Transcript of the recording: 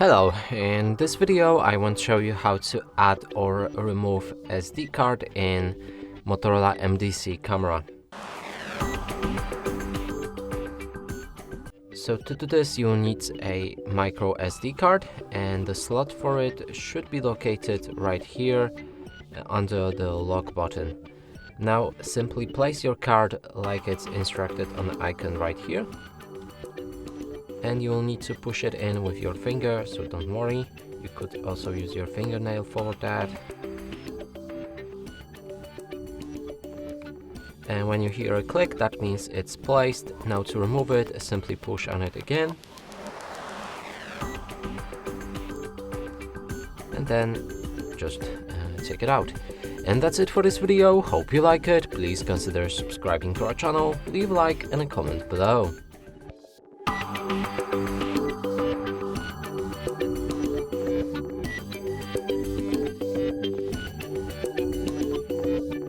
Hello, in this video I want to show you how to add or remove SD card in Motorola MDC camera. So to do this you will need a micro SD card, and the slot for it should be located right here under the lock button. Now simply place your card like it's instructed on the icon right here. And you will need to push it in with your finger, so don't worry. You could also use your fingernail for that. And when you hear a click, that means it's placed. Now to remove it, simply push on it again. And then just take it out. And that's it for this video. Hope you like it. Please consider subscribing to our channel, leave a like and a comment below.